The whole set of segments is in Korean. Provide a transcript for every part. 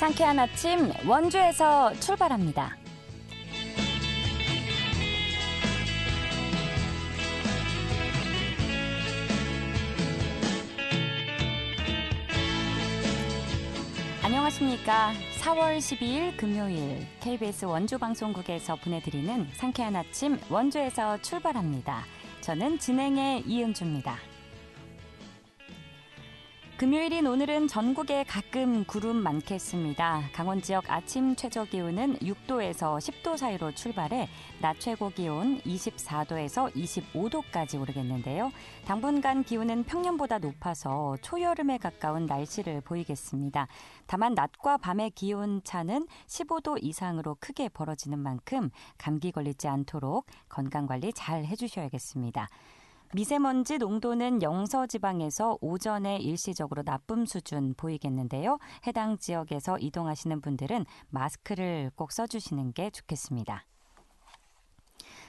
상쾌한 아침 원주에서 출발합니다. 안녕하십니까. 4월 12일 금요일 KBS 원주방송국에서 보내드리는 상쾌한 아침 원주에서 출발합니다. 저는 진행의 이은주입니다. 금요일인 오늘은 전국에 가끔 구름 많겠습니다. 강원 지역 아침 최저 기온은 6도에서 10도 사이로 출발해 낮 최고 기온 24도에서 25도까지 오르겠는데요. 당분간 기온은 평년보다 높아서 초여름에 가까운 날씨를 보이겠습니다. 다만 낮과 밤의 기온 차는 15도 이상으로 크게 벌어지는 만큼 감기 걸리지 않도록 건강관리 잘 해주셔야겠습니다. 미세먼지 농도는 영서지방에서 오전에 일시적으로 나쁨 수준 보이겠는데요. 해당 지역에서 이동하시는 분들은 마스크를 꼭 써주시는 게 좋겠습니다.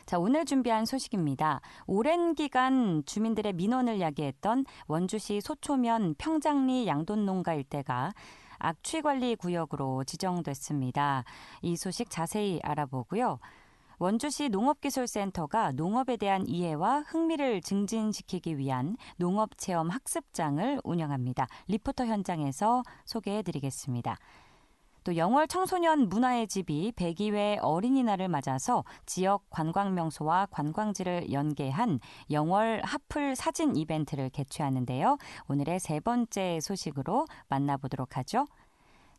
자, 오늘 준비한 소식입니다. 오랜 기간 주민들의 민원을 야기했던 원주시 소초면 평장리 양돈농가 일대가 악취관리구역으로 지정됐습니다. 이 소식 자세히 알아보고요. 원주시 농업기술센터가 농업에 대한 이해와 흥미를 증진시키기 위한 농업체험 학습장을 운영합니다. 리포터 현장에서 소개해드리겠습니다. 또 영월 청소년 문화의 집이 102회 어린이날을 맞아서 지역 관광명소와 관광지를 연계한 영월 하플 사진 이벤트를 개최하는데요. 오늘의 세 번째 소식으로 만나보도록 하죠.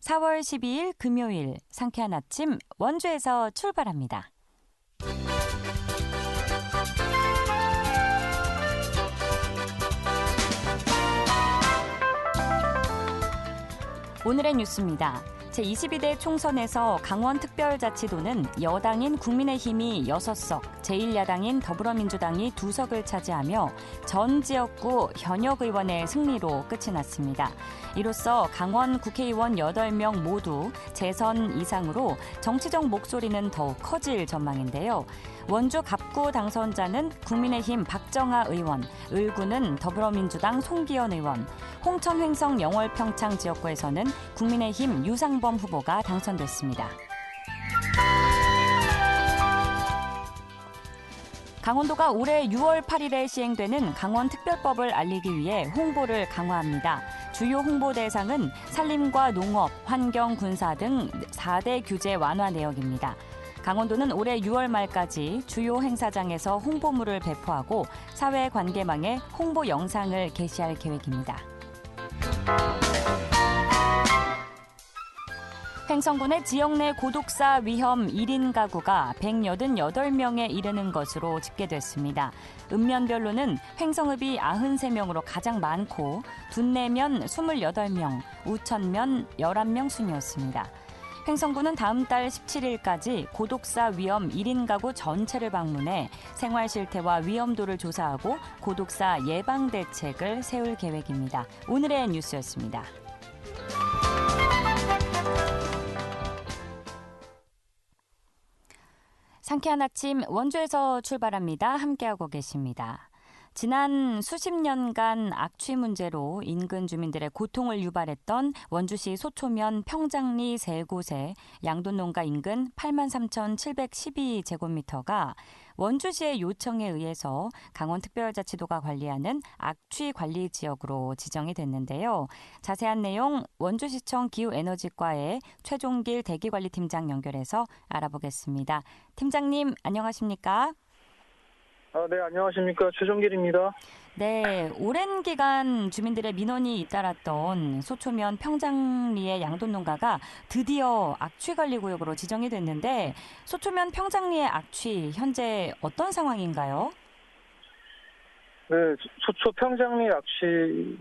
4월 12일 금요일 상쾌한 아침 원주에서 출발합니다. 오늘의 뉴스입니다. 제22대 총선에서 강원특별자치도는 여당인 국민의힘이 6석, 제1야당인 더불어민주당이 2석을 차지하며 전 지역구 현역 의원의 승리로 끝이 났습니다. 이로써 강원 국회의원 8명 모두 재선 이상으로 정치적 목소리는 더욱 커질 전망인데요. 원주 갑구 당선자는 국민의힘 박정아 의원, 을구는 더불어민주당 송기현 의원, 홍천 횡성 영월 평창 지역구에서는 국민의힘 유상범 후보가 당선됐습니다. 강원도가 올해 6월 8일에 시행되는 강원특별법을 알리기 위해 홍보를 강화합니다. 주요 홍보 대상은 산림과 농업, 환경, 군사 등 4대 규제 완화 내역입니다. 강원도는 올해 6월 말까지 주요 행사장에서 홍보물을 배포하고 사회관계망에 홍보 영상을 게시할 계획입니다. 횡성군의 지역 내 고독사 위험 1인 가구가 188명에 이르는 것으로 집계됐습니다. 읍면별로는 횡성읍이 93명으로 가장 많고 둔내면 28명, 우천면 11명 순이었습니다. 횡성군은 다음 달 17일까지 고독사 위험 1인 가구 전체를 방문해 생활 실태와 위험도를 조사하고 고독사 예방 대책을 세울 계획입니다. 오늘의 뉴스였습니다. 상쾌한 아침 원주에서 출발합니다. 함께하고 계십니다. 지난 수십 년간 악취 문제로 인근 주민들의 고통을 유발했던 원주시 소초면 평장리 세 곳의 양돈농가 인근 83,712제곱미터가 원주시의 요청에 의해서 강원특별자치도가 관리하는 악취관리지역으로 지정이 됐는데요. 자세한 내용 원주시청 기후에너지과의 최종길 대기관리팀장 연결해서 알아보겠습니다. 팀장님 안녕하십니까? 네, 안녕하십니까. 최종길입니다. 네, 오랜 기간 주민들의 민원이 잇따랐던 소초면 평장리의 양돈농가가 드디어 악취관리구역으로 지정이 됐는데 소초면 평장리의 악취 현재 어떤 상황인가요? 네, 소초 평장리 악취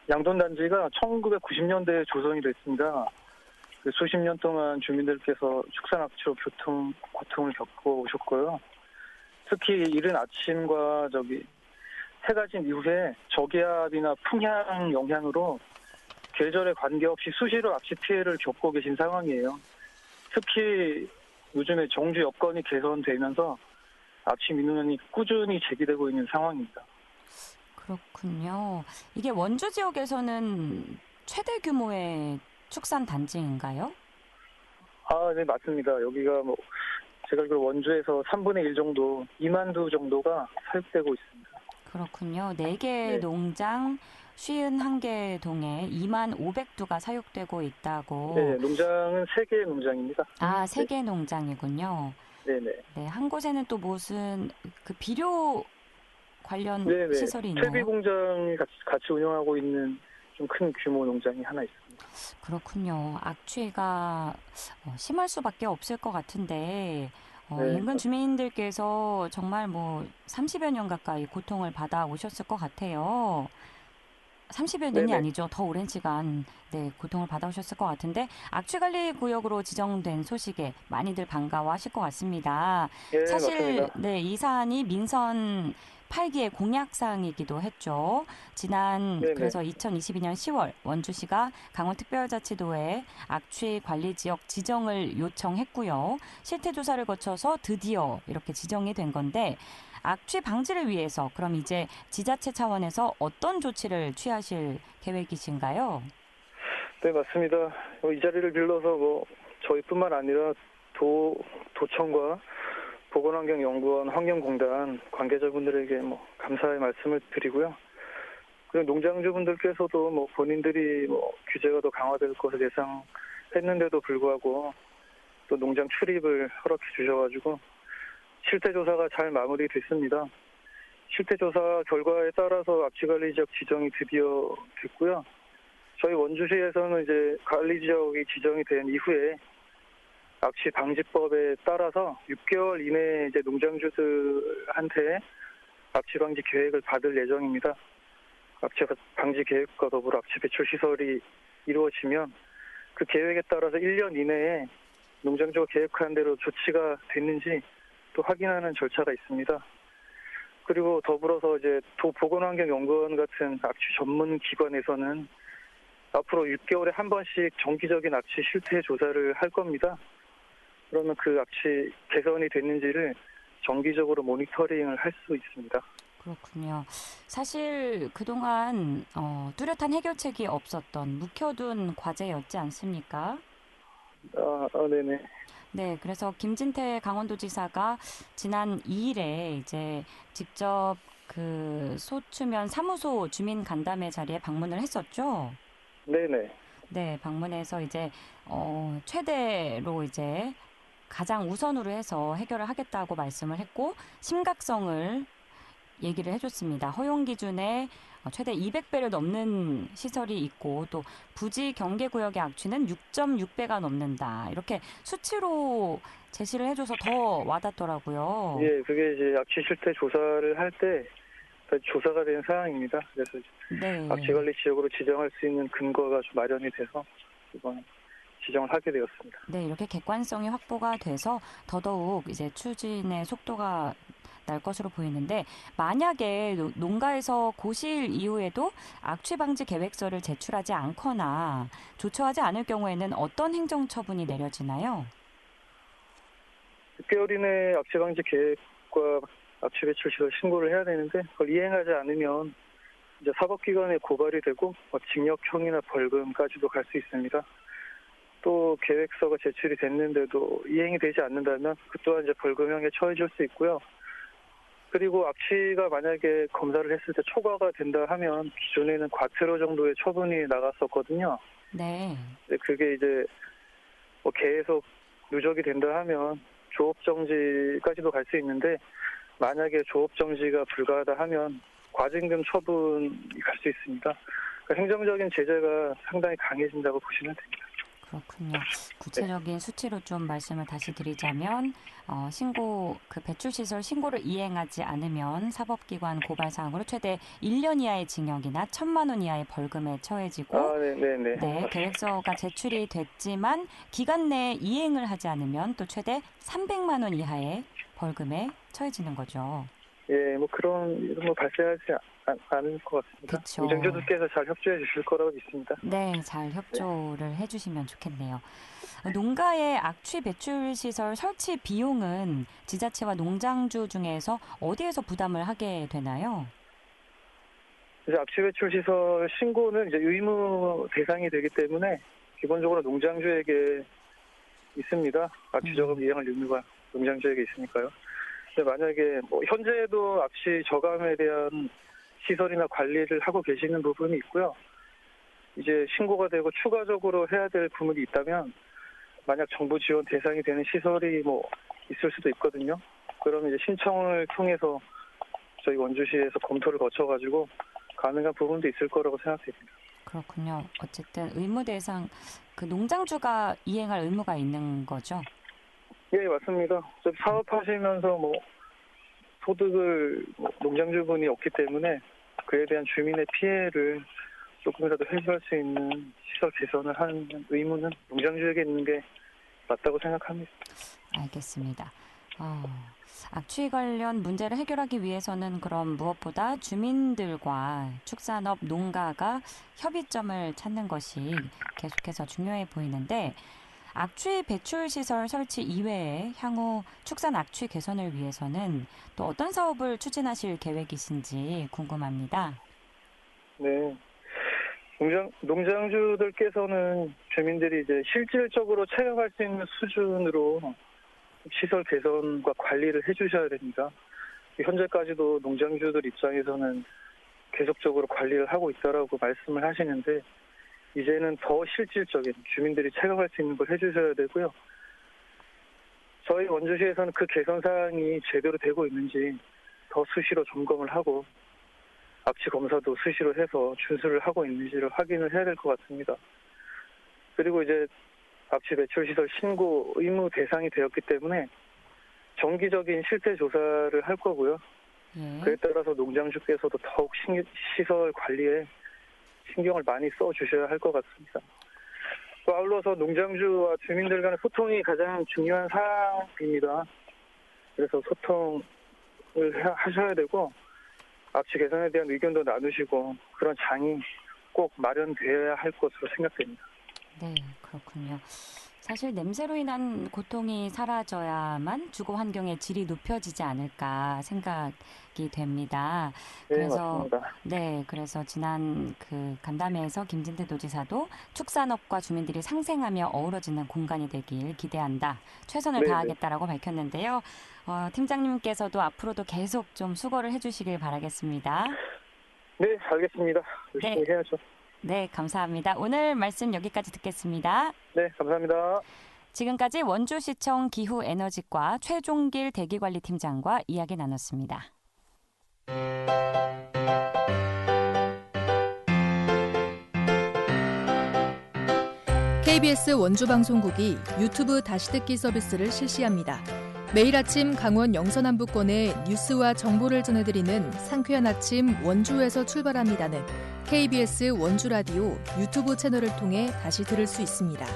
양돈단지가 1990년대에 조성이 됐습니다. 수십 년 동안 주민들께서 축산 악취로 고통을 겪고 오셨고요. 특히 이른 아침과 해가 진 이후에 저기압이나 풍향 영향으로 계절에 관계없이 수시로 악취 피해를 겪고 계신 상황이에요. 특히 요즘에 정주 여건이 개선되면서 악취 민원이 꾸준히 제기되고 있는 상황입니다. 그렇군요. 이게 원주 지역에서는 최대 규모의 축산 단지인가요? 아, 네, 맞습니다. 여기가 뭐 제가 알기로 원주에서 3분의 1 정도, 2만 두 정도가 사육되고 있습니다. 그렇군요. 4개 네, 농장 51개 동에 2만 500두가 사육되고 있다고. 네, 농장은 3개 농장입니다. 아, 네, 3개 농장이군요. 네, 네. 네, 한 곳에는 또 무슨 그 비료 관련 네, 네. 시설이 퇴비 있나요? 공장이 같이 운영하고 있는 좀 큰 규모 농장이 하나 있습니다. 그렇군요. 악취가 심할 수밖에 없을 것 같은데 네, 인근 주민들께서 정말 뭐 30여 년 가까이 고통을 받아 오셨을 것 같아요. 30여 네, 년이 네. 아니죠. 더 오랜 시간 네, 고통을 받아오셨을 것 같은데 악취관리구역으로 지정된 소식에 많이들 반가워하실 것 같습니다. 예, 사실 맞습니다. 네, 이 사안이 민선 8기의 공약사항이기도 했죠. 네, 네. 그래서 2022년 10월 원주시가 강원특별자치도에 악취관리지역 지정을 요청했고요. 실태조사를 거쳐서 드디어 이렇게 지정이 된 건데 악취 방지를 위해서 그럼 이제 지자체 차원에서 어떤 조치를 취하실 계획이신가요? 네, 맞습니다. 이 자리를 빌려서 뭐 저희뿐만 아니라 도청과 보건환경연구원, 환경공단 관계자분들에게 뭐 감사의 말씀을 드리고요. 그리고 농장주분들께서도 뭐 본인들이 뭐 규제가 더 강화될 것을 예상했는데도 불구하고 또 농장 출입을 허락해 주셔가지고 실태조사가 잘 마무리됐습니다. 실태조사 결과에 따라서 악취관리지역 지정이 드디어 됐고요. 저희 원주시에서는 이제 관리지역이 지정이 된 이후에 악취 방지법에 따라서 6개월 이내에 이제 농장주들한테 악취 방지 계획을 받을 예정입니다. 악취 방지 계획과 더불어 악취 배출 시설이 이루어지면 그 계획에 따라서 1년 이내에 농장주가 계획한 대로 조치가 됐는지 또 확인하는 절차가 있습니다. 그리고 더불어서 이제 도보건환경연구원 같은 악취 전문 기관에서는 앞으로 6개월에 한 번씩 정기적인 악취 실태 조사를 할 겁니다. 그러면 그 악취 개선이 됐는지를 정기적으로 모니터링을 할 수 있습니다. 그렇군요. 사실 그동안 뚜렷한 해결책이 없었던 묵혀둔 과제였지 않습니까? 네네. 네, 그래서 김진태 강원도지사가 지난 2일에 이제 직접 그 소추면 사무소 주민 간담회 자리에 방문을 했었죠. 네네. 네, 방문해서 이제 최대로 이제 가장 우선으로 해서 해결을 하겠다고 말씀을 했고 심각성을 얘기를 해줬습니다. 허용 기준에 최대 200배를 넘는 시설이 있고 또 부지 경계 구역의 악취는 6.6배가 넘는다. 이렇게 수치로 제시를 해줘서 더 와닿더라고요. 예, 그게 이제 악취 실태 조사를 할 때 조사가 된 사항입니다. 그래서 악취 네. 관리 지역으로 지정할 수 있는 근거가 좀 마련이 돼서 이번 지정을 하게 되었습니다. 네, 이렇게 객관성이 확보가 돼서 더더욱 이제 추진의 속도가 날 것으로 보이는데 만약에 농가에서 고시일 이후에도 악취 방지 계획서를 제출하지 않거나 조처하지 않을 경우에는 어떤 행정 처분이 내려지나요? 6개월 이내에 악취 방지 계획과 악취 배출 시설 신고를 해야 되는데 그걸 이행하지 않으면 이제 사법기관에 고발이 되고 징역형이나 벌금까지도 갈 수 있습니다. 또 계획서가 제출이 됐는데도 이행이 되지 않는다면 그 또한 이제 벌금형에 처해질 수 있고요. 그리고 악취가 만약에 검사를 했을 때 초과가 된다 하면 기존에는 과태료 정도의 처분이 나갔었거든요. 네. 근데 그게 이제 뭐 계속 누적이 된다 하면 조업 정지까지도 갈 수 있는데 만약에 조업 정지가 불가하다 하면 과징금 처분이 갈 수 있습니다. 그러니까 행정적인 제재가 상당히 강해진다고 보시면 됩니다. 그렇군요. 네. 구체적인 수치로 좀 말씀을 다시 드리자면 그 배출시설 신고를 이행하지 않으면 사법기관 고발 사항으로 최대 1년 이하의 징역이나 1,000만 원 이하의 벌금에 처해지고 네네네. 네, 계획서가 제출이 됐지만 기간 내에 이행을 하지 않으면 또 최대 300만 원 이하의 벌금에 처해지는 거죠. 예, 뭐 이런 거 발생하지 않을 것 같습니다. 그렇죠. 농장주들께서 잘 협조해 주실 거라고 믿습니다. 네, 잘 네. 협조를 해주시면 좋겠네요. 농가의 악취 배출 시설 설치 비용은 지자체와 농장주 중에서 어디에서 부담을 하게 되나요? 이제 악취 배출 시설 신고는 이제 의무 대상이 되기 때문에 기본적으로 농장주에게 있습니다. 악취저감 이행할 의무가 농장주에게 있으니까요. 근데 만약에 현재도 악취 저감에 대한 시설이나 관리를 하고 계시는 부분이 있고요. 이제 신고가 되고 추가적으로 해야 될 부분이 있다면 만약 정부 지원 대상이 되는 시설이 있을 수도 있거든요. 그러면 이제 신청을 통해서 저희 원주시에서 검토를 거쳐가지고 가능한 부분도 있을 거라고 생각됩니다. 그렇군요. 어쨌든 의무 대상 농장주가 이행할 의무가 있는 거죠? 예, 맞습니다. 사업하시면서 소득을 농장주분이 없기 때문에 그에 대한 주민의 피해를 조금이라도 해소할 수 있는 시설 개선을 하는 의무는 농장주에게 있는 게 맞다고 생각합니다. 알겠습니다. 악취 관련 문제를 해결하기 위해서는 그럼 무엇보다 주민들과 축산업, 농가가 협의점을 찾는 것이 계속해서 중요해 보이는데 악취 배출 시설 설치 이외에 향후 축산 악취 개선을 위해서는 또 어떤 사업을 추진하실 계획이신지 궁금합니다. 네. 농장주들께서는 주민들이 이제 실질적으로 체감할 수 있는 수준으로 시설 개선과 관리를 해주셔야 됩니다. 현재까지도 농장주들 입장에서는 계속적으로 관리를 하고 있다라고 말씀을 하시는데 이제는 더 실질적인 주민들이 체감할 수 있는 걸 해주셔야 되고요. 저희 원주시에서는 그 개선 사항이 제대로 되고 있는지 더 수시로 점검을 하고 악취 검사도 수시로 해서 준수를 하고 있는지를 확인을 해야 될 것 같습니다. 그리고 이제 악취 배출 시설 신고 의무 대상이 되었기 때문에 정기적인 실태 조사를 할 거고요. 그에 따라서 농장주께서도 더욱 시설 관리에 신경을 많이 써주셔야 할 것 같습니다. 또 아울러서 농장주와 주민들 간의 소통이 가장 중요한 사항입니다. 그래서 소통을 하셔야 되고 악취 개선에 대한 의견도 나누시고 그런 장이 꼭 마련되어야 할 것으로 생각됩니다. 네, 그렇군요. 사실 냄새로 인한 고통이 사라져야만 주거 환경의 질이 높여지지 않을까 생각이 됩니다. 그래서 그래서 지난 간담회에서 김진태 도지사도 축산업과 주민들이 상생하며 어우러지는 공간이 되길 기대한다. 최선을 다하겠다라고 밝혔는데요. 팀장님께서도 앞으로도 계속 좀 수고를 해주시길 바라겠습니다. 네, 알겠습니다. 열심히 해야죠. 네, 감사합니다. 오늘 말씀 여기까지 듣겠습니다. 네, 감사합니다. 지금까지 원주시청 기후에너지과 최종길 대기관리팀장과 이야기 나눴습니다. KBS 원주방송국이 유튜브 다시 듣기 서비스를 실시합니다. 매일 아침 강원 영서남부권의 뉴스와 정보를 전해드리는 상쾌한 아침 원주에서 출발합니다는 KBS 원주라디오 유튜브 채널을 통해 다시 들을 수 있습니다.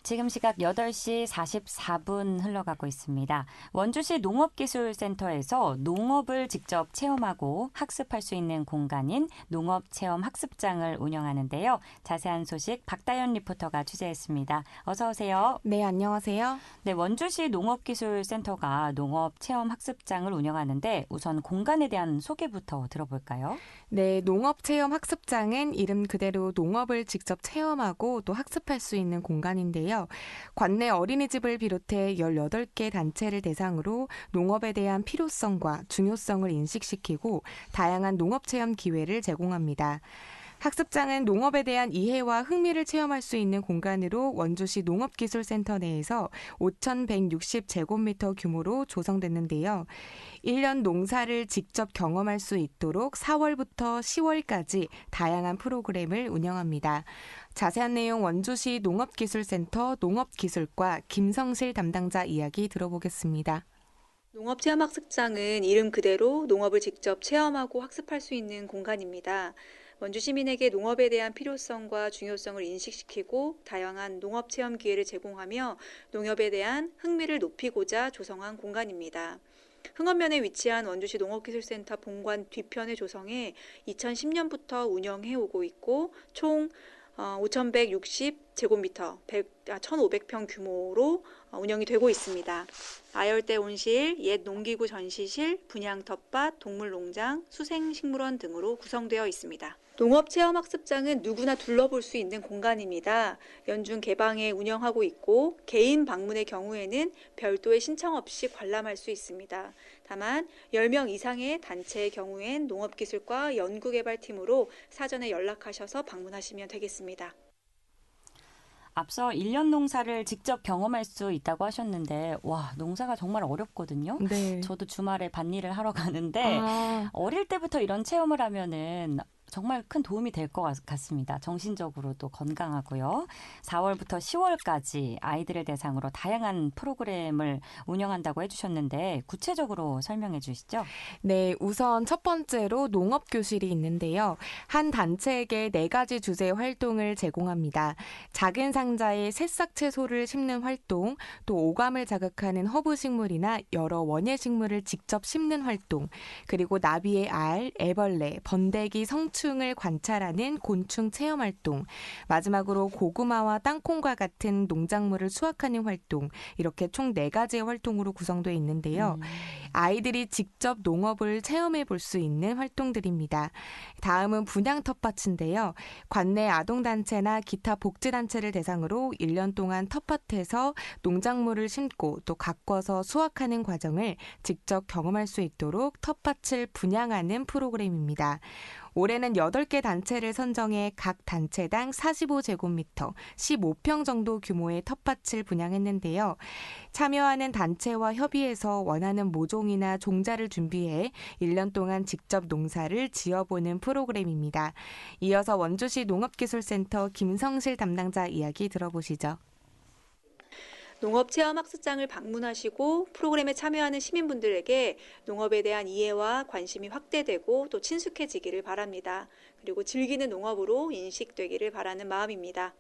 지금 시각 8시 44분 흘러가고 있습니다. 원주시 농업기술센터에서 농업을 직접 체험하고 학습할 수 있는 공간인 농업체험학습장을 운영하는데요. 자세한 소식 박다연 리포터가 취재했습니다. 어서 오세요. 네, 안녕하세요. 네, 원주시 농업기술센터가 농업체험학습장을 운영하는데 우선 공간에 대한 소개부터 들어볼까요? 네, 농업체험학습장은 이름 그대로 농업을 직접 체험하고 또 학습할 수 있는 공간인데요. 관내 어린이집을 비롯해 18개 단체를 대상으로 농업에 대한 필요성과 중요성을 인식시키고 다양한 농업체험 기회를 제공합니다. 학습장은 농업에 대한 이해와 흥미를 체험할 수 있는 공간으로 원주시 농업기술센터 내에서 5,160제곱미터 규모로 조성됐는데요. 1년 농사를 직접 경험할 수 있도록 4월부터 10월까지 다양한 프로그램을 운영합니다. 자세한 내용 원주시 농업기술센터 농업기술과 김성실 담당자 이야기 들어보겠습니다. 농업체험학습장은 이름 그대로 농업을 직접 체험하고 학습할 수 있는 공간입니다. 원주 시민에게 농업에 대한 필요성과 중요성을 인식시키고 다양한 농업 체험 기회를 제공하며 농업에 대한 흥미를 높이고자 조성한 공간입니다. 흥원면에 위치한 원주시 농업기술센터 본관 뒤편을 조성해 2010년부터 운영해오고 있고 총 5,160 제곱미터 1,500평 규모로 운영이 되고 있습니다. 아열대 온실, 옛 농기구 전시실, 분양 텃밭, 동물농장, 수생식물원 등으로 구성되어 있습니다. 농업체험학습장은 누구나 둘러볼 수 있는 공간입니다. 연중 개방에 운영하고 있고 개인 방문의 경우에는 별도의 신청 없이 관람할 수 있습니다. 다만 10명 이상의 단체의 경우엔 농업기술과 연구개발팀으로 사전에 연락하셔서 방문하시면 되겠습니다. 앞서 1년 농사를 직접 경험할 수 있다고 하셨는데 와, 농사가 정말 어렵거든요. 네. 저도 주말에 밭일을 하러 가는데 어릴 때부터 이런 체험을 하면은 정말 큰 도움이 될 것 같습니다. 정신적으로도 건강하고요. 4월부터 10월까지 아이들을 대상으로 다양한 프로그램을 운영한다고 해주셨는데 구체적으로 설명해 주시죠. 네, 우선 첫 번째로 농업교실이 있는데요. 한 단체에게 4가지 주제 활동을 제공합니다. 작은 상자에 새싹 채소를 심는 활동, 또 오감을 자극하는 허브식물이나 여러 원예식물을 직접 심는 활동, 그리고 나비의 알, 애벌레, 번데기, 성충을 관찰하는 곤충 체험 활동, 마지막으로 고구마와 땅콩과 같은 농작물을 수확하는 활동, 이렇게 총 4가지의 활동으로 구성되어 있는데요. 아이들이 직접 농업을 체험해 볼 수 있는 활동들입니다. 다음은 분양 텃밭인데요. 관내 아동단체나 기타 복지단체를 대상으로 1년 동안 텃밭에서 농작물을 심고 또 가꿔서 수확하는 과정을 직접 경험할 수 있도록 텃밭을 분양하는 프로그램입니다. 올해는 8개 단체를 선정해 각 단체당 45제곱미터, 15평 정도 규모의 텃밭을 분양했는데요. 참여하는 단체와 협의해서 원하는 모종이나 종자를 준비해 1년 동안 직접 농사를 지어보는 프로그램입니다. 이어서 원주시 농업기술센터 김성실 담당자 이야기 들어보시죠. 농업체험학습장을 방문하시고 프로그램에 참여하는 시민분들에게 농업에 대한 이해와 관심이 확대되고 또 친숙해지기를 바랍니다. 그리고 즐기는 농업으로 인식되기를 바라는 마음입니다.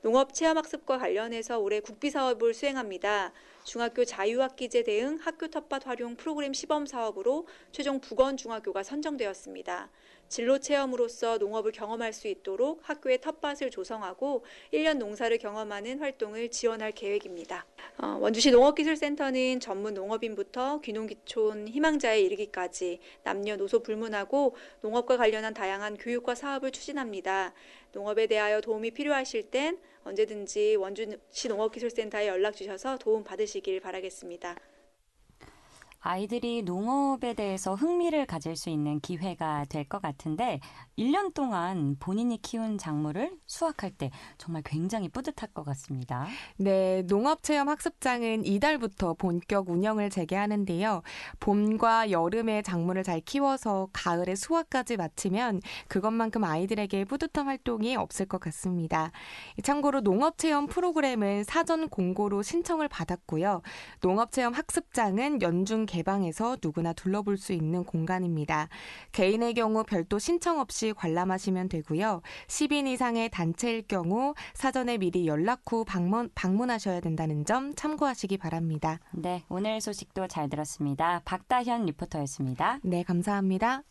농업체험학습과 관련해서 올해 국비사업을 수행합니다. 중학교 자유학기제 대응 학교 텃밭 활용 프로그램 시범사업으로 최종 북원중학교가 선정되었습니다. 진로체험으로서 농업을 경험할 수 있도록 학교의 텃밭을 조성하고 1년 농사를 경험하는 활동을 지원할 계획입니다. 원주시 농업기술센터는 전문 농업인부터 귀농귀촌 희망자에 이르기까지 남녀노소 불문하고 농업과 관련한 다양한 교육과 사업을 추진합니다. 농업에 대하여 도움이 필요하실 땐 언제든지 원주시 농업기술센터에 연락 주셔서 도움 받으시길 바라겠습니다. 아이들이 농업에 대해서 흥미를 가질 수 있는 기회가 될 것 같은데 1년 동안 본인이 키운 작물을 수확할 때 정말 굉장히 뿌듯할 것 같습니다. 네, 농업체험학습장은 이달부터 본격 운영을 재개하는데요. 봄과 여름에 작물을 잘 키워서 가을에 수확까지 마치면 그것만큼 아이들에게 뿌듯한 활동이 없을 것 같습니다. 참고로 농업체험 프로그램은 사전 공고로 신청을 받았고요. 농업체험학습장은 연중 개방해서 누구나 둘러볼 수 있는 공간입니다. 개인의 경우 별도 신청 없이 관람하시면 되고요. 10인 이상의 단체일 경우 사전에 미리 연락 후 방문하셔야 된다는 점 참고하시기 바랍니다. 네, 오늘 소식도 잘 들었습니다. 박다현 리포터였습니다. 네, 감사합니다.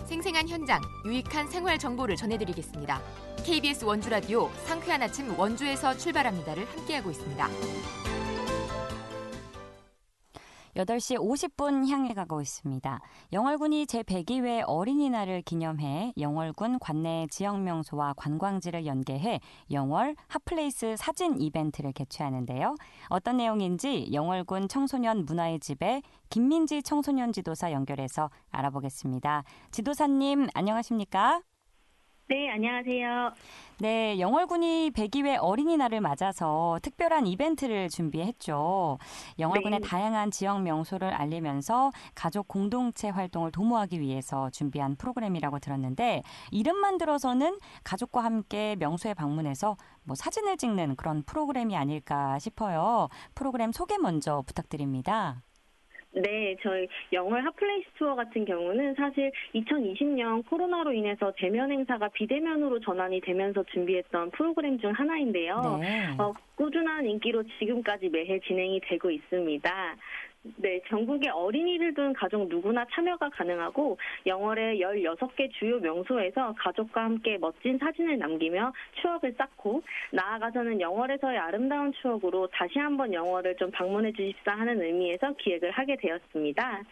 생생한 현장, 유익한 생활 정보를 전해드리겠습니다. KBS 원주라디오 상쾌한 아침 원주에서 출발합니다를 함께하고 있습니다. 8시 50분 향해 가고 있습니다. 영월군이 제102회 어린이날을 기념해 영월군 관내 지역명소와 관광지를 연계해 영월 핫플레이스 사진 이벤트를 개최하는데요. 어떤 내용인지 영월군 청소년 문화의 집에 김민지 청소년 지도사 연결해서 알아보겠습니다. 지도사님 안녕하십니까? 네, 안녕하세요. 네, 영월군이 102회 어린이날을 맞아서 특별한 이벤트를 준비했죠. 영월군의 네. 다양한 지역 명소를 알리면서 가족 공동체 활동을 도모하기 위해서 준비한 프로그램이라고 들었는데 이름만 들어서는 가족과 함께 명소에 방문해서 사진을 찍는 그런 프로그램이 아닐까 싶어요. 프로그램 소개 먼저 부탁드립니다. 네, 저희 영월 핫플레이스 투어 같은 경우는 사실 2020년 코로나로 인해서 대면 행사가 비대면으로 전환이 되면서 준비했던 프로그램 중 하나인데요. 네. 꾸준한 인기로 지금까지 매해 진행이 되고 있습니다. 네, 전국의 어린이를 둔 가족 누구나 참여가 가능하고 영월의 16개 주요 명소에서 가족과 함께 멋진 사진을 남기며 추억을 쌓고 나아가서는 영월에서의 아름다운 추억으로 다시 한번 영월을 좀 방문해 주십사 하는 의미에서 기획을 하게 되었습니다.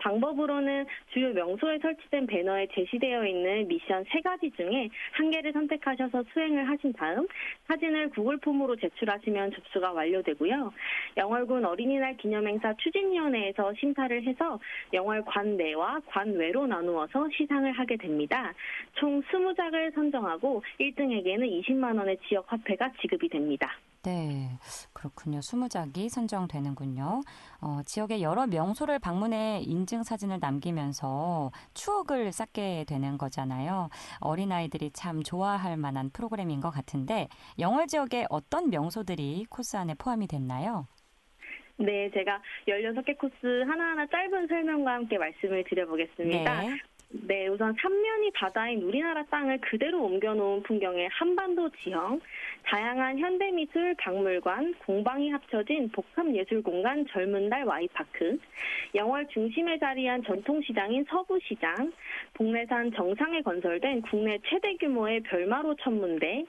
방법으로는 주요 명소에 설치된 배너에 제시되어 있는 미션 3가지 중에 한 개를 선택하셔서 수행을 하신 다음 사진을 구글 폼으로 제출하시면 접수가 완료되고요. 영월군 어린이날 기념행사 추진위원회에서 심사를 해서 영월 관내와 관외로 나누어서 시상을 하게 됩니다. 총 20작을 선정하고 1등에게는 20만 원의 지역 화폐가 지급이 됩니다. 네, 그렇군요. 20작이 선정되는군요. 지역의 여러 명소를 방문해 인증사진을 남기면서 추억을 쌓게 되는 거잖아요. 어린아이들이 참 좋아할 만한 프로그램인 것 같은데 영월 지역의 어떤 명소들이 코스 안에 포함이 됐나요? 네, 제가 16개 코스 하나하나 짧은 설명과 함께 말씀을 드려보겠습니다. 네, 우선 삼면이 바다인 우리나라 땅을 그대로 옮겨놓은 풍경의 한반도 지형, 다양한 현대미술, 박물관, 공방이 합쳐진 복합예술공간 젊은달 Y파크, 영월 중심에 자리한 전통시장인 서부시장, 복례산 정상에 건설된 국내 최대 규모의 별마로 천문대,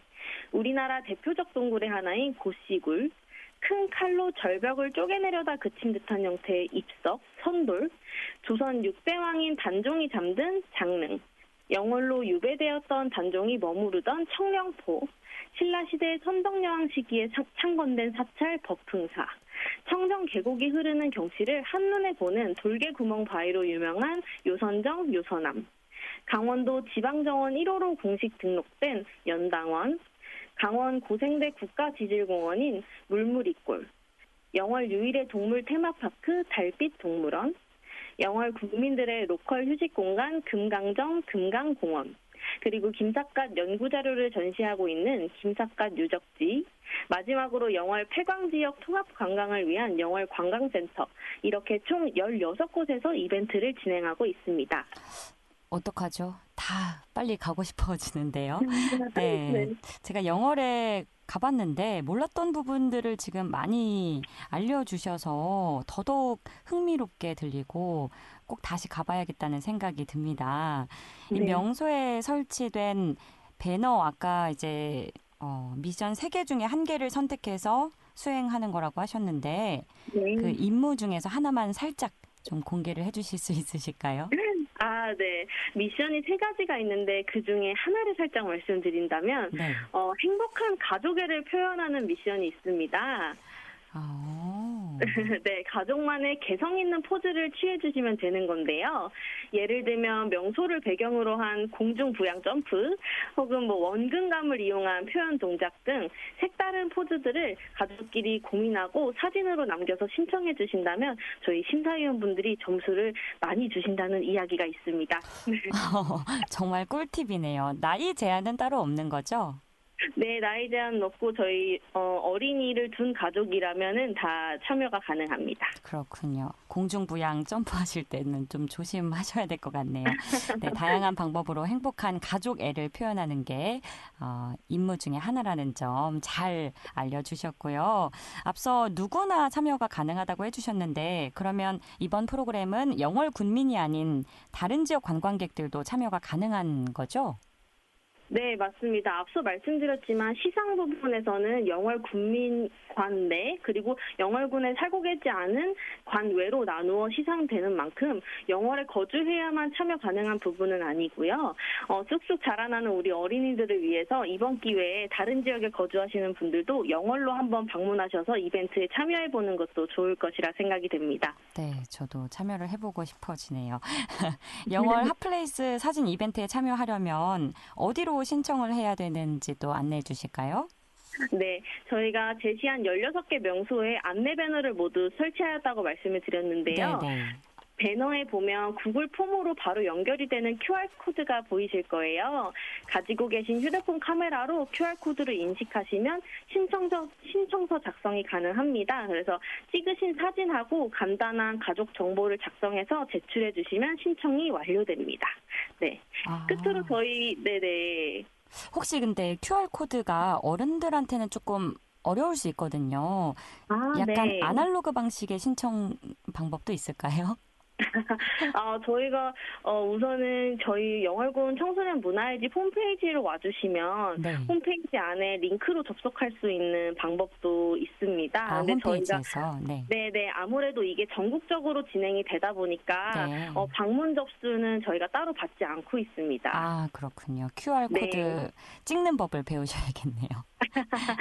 우리나라 대표적 동굴의 하나인 고씨굴, 큰 칼로 절벽을 쪼개내려다 그친 듯한 형태의 입석, 선돌, 조선 6대 왕인 단종이 잠든 장릉, 영월로 유배되었던 단종이 머무르던 청령포, 신라시대 선덕여왕 시기에 창건된 사찰 법흥사, 청정 계곡이 흐르는 경치를 한눈에 보는 돌개구멍 바위로 유명한 요선정, 요선암, 강원도 지방정원 1호로 공식 등록된 연당원, 강원 고생대 국가지질공원인 물무리골, 영월 유일의 동물 테마파크 달빛 동물원, 영월 국민들의 로컬 휴식공간 금강정 금강공원, 그리고 김삿갓 연구자료를 전시하고 있는 김삿갓 유적지, 마지막으로 영월 폐광지역 통합관광을 위한 영월 관광센터, 이렇게 총 16곳에서 이벤트를 진행하고 있습니다. 어떡하죠? 다 빨리 가고 싶어지는데요. 네, 제가 영월에 가봤는데 몰랐던 부분들을 지금 많이 알려주셔서 더더욱 흥미롭게 들리고 꼭 다시 가봐야겠다는 생각이 듭니다. 이 명소에 설치된 배너 아까 이제 미션 3개 중에 1개를 선택해서 수행하는 거라고 하셨는데 그 임무 중에서 하나만 살짝 좀 공개를 해주실 수 있으실까요? 아, 네. 미션이 3가지가 있는데 그중에 하나를 살짝 말씀드린다면 행복한 가족애를 표현하는 미션이 있습니다. 네, 가족만의 개성 있는 포즈를 취해주시면 되는 건데요. 예를 들면 명소를 배경으로 한 공중 부양 점프, 혹은 원근감을 이용한 표현 동작 등 색다른 포즈들을 가족끼리 고민하고 사진으로 남겨서 신청해 주신다면 저희 심사위원분들이 점수를 많이 주신다는 이야기가 있습니다. 정말 꿀팁이네요. 나이 제한은 따로 없는 거죠? 네, 나이 제한 없고 저희 어린이를 둔 가족이라면은 다 참여가 가능합니다. 그렇군요. 공중부양 점프하실 때는 좀 조심하셔야 될 것 같네요. 네, 다양한 방법으로 행복한 가족애를 표현하는 게 임무 중에 하나라는 점 잘 알려주셨고요. 앞서 누구나 참여가 가능하다고 해주셨는데 그러면 이번 프로그램은 영월 군민이 아닌 다른 지역 관광객들도 참여가 가능한 거죠? 네, 맞습니다. 앞서 말씀드렸지만 시상 부분에서는 영월 군민 관내 그리고 영월군에 살고 계지 않은 관외로 나누어 시상되는 만큼 영월에 거주해야만 참여 가능한 부분은 아니고요. 쑥쑥 자라나는 우리 어린이들을 위해서 이번 기회에 다른 지역에 거주하시는 분들도 영월로 한번 방문하셔서 이벤트에 참여해보는 것도 좋을 것이라 생각이 됩니다. 네, 저도 참여를 해보고 싶어지네요. 영월 핫플레이스 사진 이벤트에 참여하려면 어디로 신청을 해야 되는지도 안내해 주실까요? 네, 저희가 제시한 16개 명소에 안내 배너를 모두 설치하였다고 말씀을 드렸는데요. 네네. 배너에 보면 구글 폼으로 바로 연결이 되는 QR코드가 보이실 거예요. 가지고 계신 휴대폰 카메라로 QR코드를 인식하시면 신청서 작성이 가능합니다. 그래서 찍으신 사진하고 간단한 가족 정보를 작성해서 제출해 주시면 신청이 완료됩니다. 네. 끝으로 저희, 네네. 혹시 근데 QR코드가 어른들한테는 조금 어려울 수 있거든요. 약간 네. 아날로그 방식의 신청 방법도 있을까요? 저희가 우선은 저희 영월군 청소년 문화의 집 홈페이지로 와주시면 네. 홈페이지 안에 링크로 접속할 수 있는 방법도 있습니다. 근데 홈페이지에서. 네네, 아무래도 이게 전국적으로 진행이 되다 보니까 네. 방문 접수는 저희가 따로 받지 않고 있습니다. 그렇군요. QR코드 네. 찍는 법을 배우셔야겠네요.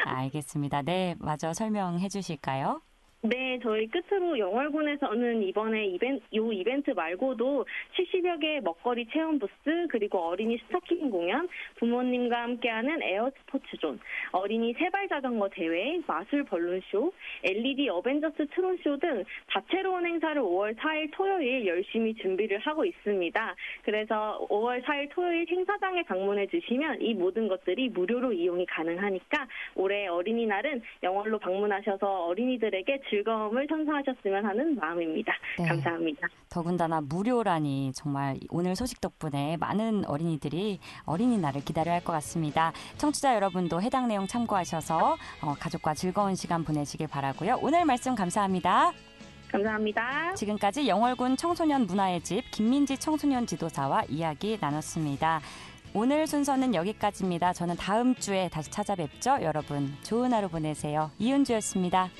알겠습니다. 네, 마저 설명해 주실까요? 네, 저희 끝으로 영월군에서는 이번에 이벤트 말고도 70여 개의 먹거리 체험 부스, 그리고 어린이 스타킹 공연, 부모님과 함께하는 에어 스포츠 존, 어린이 세발 자전거 대회, 마술 벌룬쇼, LED 어벤져스 트론쇼 등 다채로운 행사를 5월 4일 토요일 열심히 준비를 하고 있습니다. 그래서 5월 4일 토요일 행사장에 방문해 주시면 이 모든 것들이 무료로 이용이 가능하니까 올해 어린이날은 영월로 방문하셔서 어린이들에게 즐거움을 선사하셨으면 하는 마음입니다. 네. 감사합니다. 더군다나 무료라니 정말 오늘 소식 덕분에 많은 어린이들이 어린이날을 기다려 할 것 같습니다. 청취자 여러분도 해당 내용 참고하셔서 가족과 즐거운 시간 보내시길 바라고요. 오늘 말씀 감사합니다. 감사합니다. 지금까지 영월군 청소년 문화의 집 김민지 청소년 지도사와 이야기 나눴습니다. 오늘 순서는 여기까지입니다. 저는 다음 주에 다시 찾아뵙죠. 여러분 좋은 하루 보내세요. 이은주였습니다.